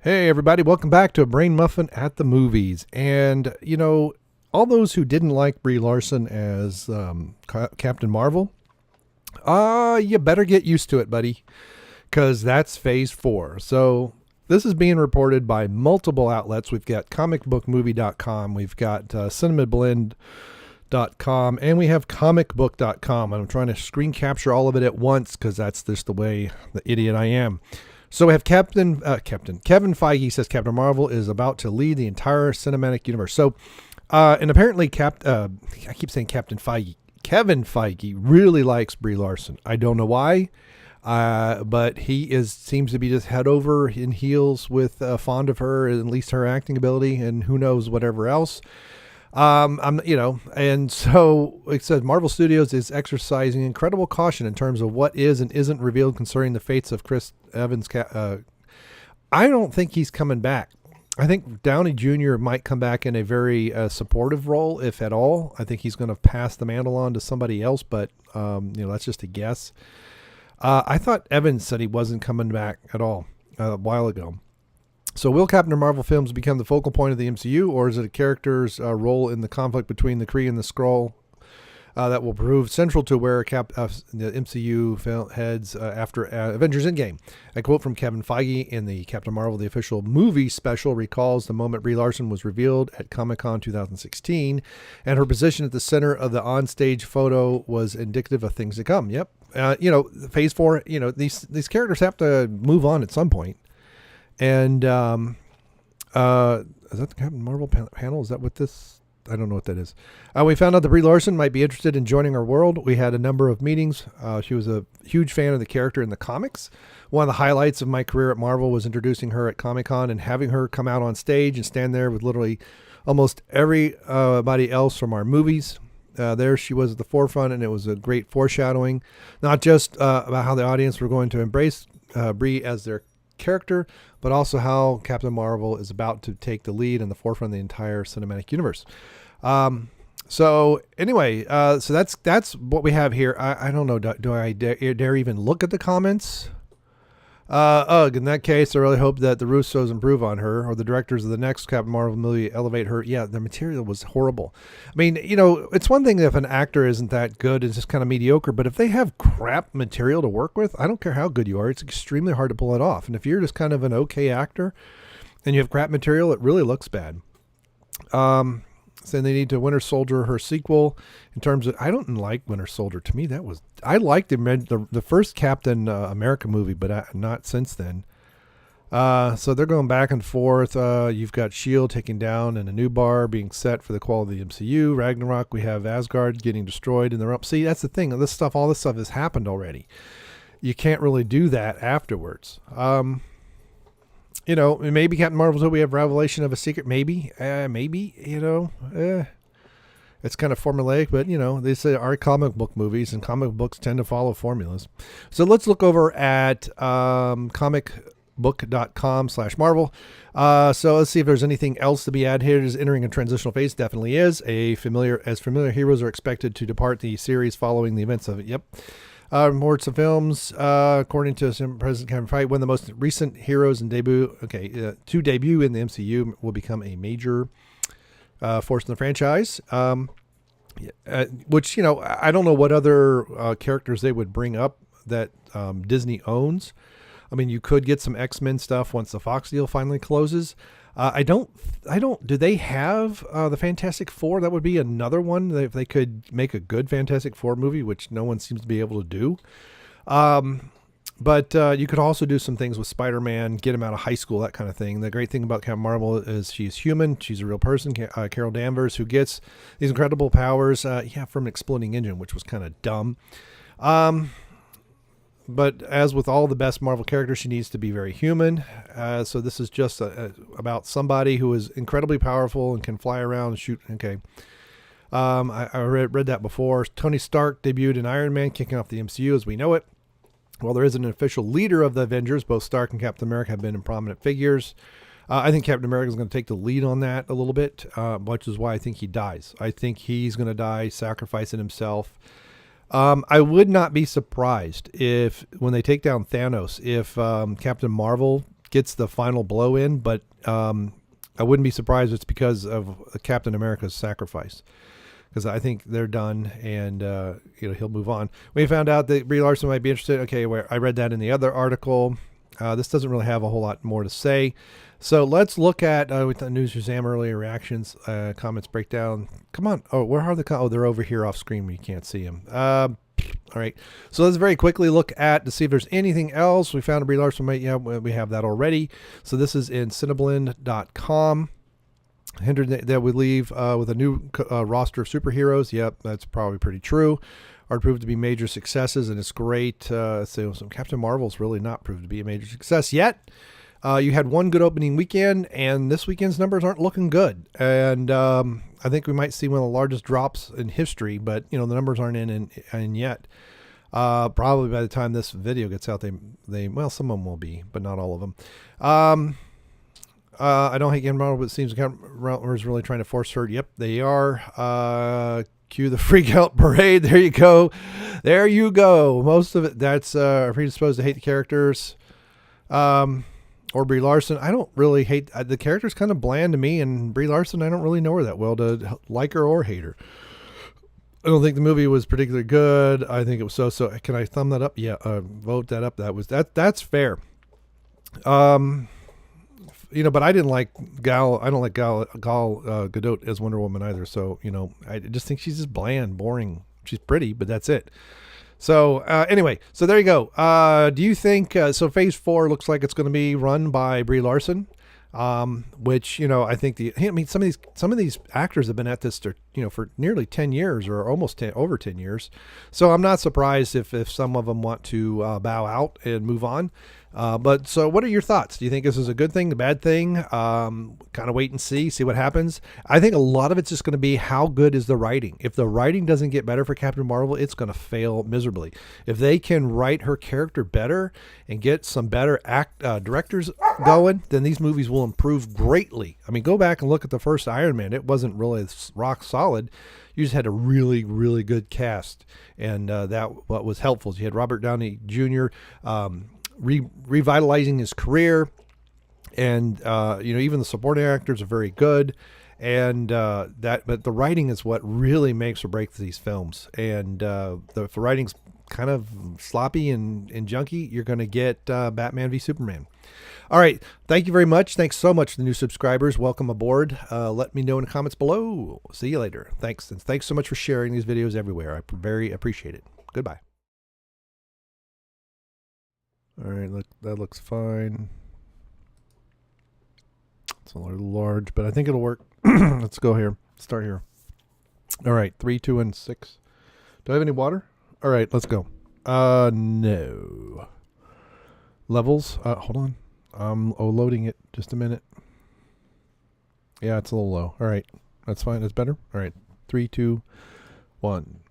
Hey, everybody, welcome back to A Brain Muffin at the Movies. And, all those who didn't like Brie Larson as Captain Marvel, you better get used to it, buddy, because that's phase 4. So, this is being reported by multiple outlets. We've got comicbookmovie.com, we've got cinemablend.com, and we have comicbook.com. I'm trying to screen capture all of it at once because that's just the way the idiot I am. So we have Kevin Feige says Captain Marvel is about to lead the entire cinematic universe. So, and apparently I keep saying Captain Feige. Kevin Feige really likes Brie Larson. I don't know why, but he seems to be just head over in heels with fond of her, at least her acting ability, and who knows whatever else. And so it says Marvel Studios is exercising incredible caution in terms of what is and isn't revealed concerning the fates of Chris Evans. I don't think he's coming back. I think Downey Jr. might come back in a very supportive role, if at all. I think he's going to pass the mantle on to somebody else, but that's just a guess. I thought Evans said he wasn't coming back at all a while ago. So will Captain Marvel films become the focal point of the MCU, or is it a character's role in the conflict between the Kree and the Skrull that will prove central to where the MCU heads after Avengers Endgame? A quote from Kevin Feige in the Captain Marvel, the official movie special, recalls the moment Brie Larson was revealed at Comic-Con 2016, and her position at the center of the onstage photo was indicative of things to come. Yep. Phase 4, these characters have to move on at some point. And is that the Captain Marvel panel? Is that what this? I don't know what that is. We found out that Brie Larson might be interested in joining our world. We had a number of meetings. She was a huge fan of the character in the comics. One of the highlights of my career at Marvel was introducing her at Comic-Con and having her come out on stage and stand there with literally almost everybody else from our movies. There she was at the forefront, and it was a great foreshadowing, not just about how the audience were going to embrace Brie as their character, but also how Captain Marvel is about to take the lead in the forefront of the entire cinematic universe. So that's what we have here. I don't know. Do I dare even look at the comments? In that case, I really hope that the Russos improve on her, or the directors of the next Captain Marvel movie elevate her. Yeah, the material was horrible. I mean, it's one thing if an actor isn't that good, it's just kind of mediocre, but if they have crap material to work with, I don't care how good you are, it's extremely hard to pull it off. And if you're just kind of an okay actor and you have crap material, it really looks bad. So they need to Winter Soldier her sequel. In terms of, I don't like Winter Soldier. To me, I liked the first Captain America movie, but not since then. So they're going back and forth. You've got S.H.I.E.L.D. taking down and a new bar being set for the quality of the MCU. Ragnarok, we have Asgard getting destroyed in the realm. See, that's the thing. All this stuff has happened already. You can't really do that afterwards. Maybe Captain Marvel 2, we have revelation of a secret. Maybe, it's kind of formulaic, but they say our comic book movies, and comic books tend to follow formulas. So let's look over at comicbook.com/Marvel. So let's see if there's anything else to be added here. Is entering a transitional phase. Definitely is. Familiar heroes are expected to depart the series following the events of it. Yep. Reports of films, according to President Kevin Feige, one of the most recent heroes to debut in the MCU will become a major force in the franchise. Which, I don't know what other characters they would bring up that Disney owns. I mean, you could get some X-Men stuff once the Fox deal finally closes. Do they have the Fantastic Four? That would be another one if they could make a good Fantastic Four movie, which no one seems to be able to do. But you could also do some things with Spider-Man, get him out of high school, that kind of thing. The great thing about Captain Marvel is she's human. She's a real person. Carol Danvers, who gets these incredible powers, from an exploding engine, which was kind of dumb. But as with all the best Marvel characters, she needs to be very human. So this is just about somebody who is incredibly powerful and can fly around and shoot. Okay. I read that before. Tony Stark debuted in Iron Man, kicking off the MCU as we know it. While there isn't an official leader of the Avengers, both Stark and Captain America have been prominent figures. I think Captain America is going to take the lead on that a little bit, which is why I think he dies. I think he's going to die, sacrificing himself. I would not be surprised if, when they take down Thanos, if Captain Marvel gets the final blow in, but I wouldn't be surprised if it's because of Captain America's sacrifice, because I think they're done, and he'll move on. We found out that Brie Larson might be interested. Okay, where I read that in the other article. This doesn't really have a whole lot more to say. So let's look at with the News Shazam earlier reactions, comments breakdown. Come on. Oh, where are the they're over here off screen. You can't see them. All right. So let's very quickly look at to see if there's anything else. We found a Brie Larson. Yeah, we have that already. So this is in cineblend.com. Hindered that we leave with a new roster of superheroes. Yep, that's probably pretty true. Are proved to be major successes, and it's great. So Captain Marvel's really not proved to be a major success yet. You had one good opening weekend, and this weekend's numbers aren't looking good. And I think we might see one of the largest drops in history, but the numbers aren't in yet. Probably by the time this video gets out, well, some of them will be, but not all of them. I don't hate Captain Marvel, but it seems Captain Marvel is really trying to force her. Yep, they are. Cue the freak out parade. There you go. There you go. Most of it, that's predisposed to hate the characters. Or Brie Larson. I don't really hate the character's kind of bland to me, and Brie Larson, I don't really know her that well to like her or hate her. I don't think the movie was particularly good. I think it was so. Can I thumb that up? Yeah, vote that up. That's fair. But I didn't like Gal. I don't like Gal Gadot as Wonder Woman either. So, I just think she's just bland, boring. She's pretty, but that's it. So anyway, so there you go. Do you think so? Phase 4 looks like it's going to be run by Brie Larson, which I think some of these actors have been at this for nearly 10 years or almost over 10 years. So I'm not surprised if some of them want to bow out and move on. But so what are your thoughts? Do you think this is a good thing, a bad thing? Kind of wait and see what happens. I think a lot of it's just going to be how good is the writing. If the writing doesn't get better for Captain Marvel, it's going to fail miserably. If they can write her character better and get some better directors going, then these movies will improve greatly. I mean, go back and look at the first Iron Man. It wasn't really rock solid. You just had a really, really good cast. And what was helpful is you had Robert Downey Jr., revitalizing his career, and even the supporting actors are very good, and but the writing is what really makes or breaks these films. And if the writing's kind of sloppy and junky, you're going to get Batman v Superman. All right, thank you very much. Thanks so much to the new subscribers. Welcome aboard. Let me know in the comments below. See you later. Thanks, and thanks so much for sharing these videos everywhere. I very appreciate it. Goodbye. All right, look, that looks fine. It's a little large, but I think it'll work. Let's go here. Start here. All right, 3, 2, and 6. Do I have any water? All right, let's go. No. Levels. Hold on. I'm loading it. Just a minute. Yeah, it's a little low. All right, that's fine. That's better. All right, 3, 2, 1.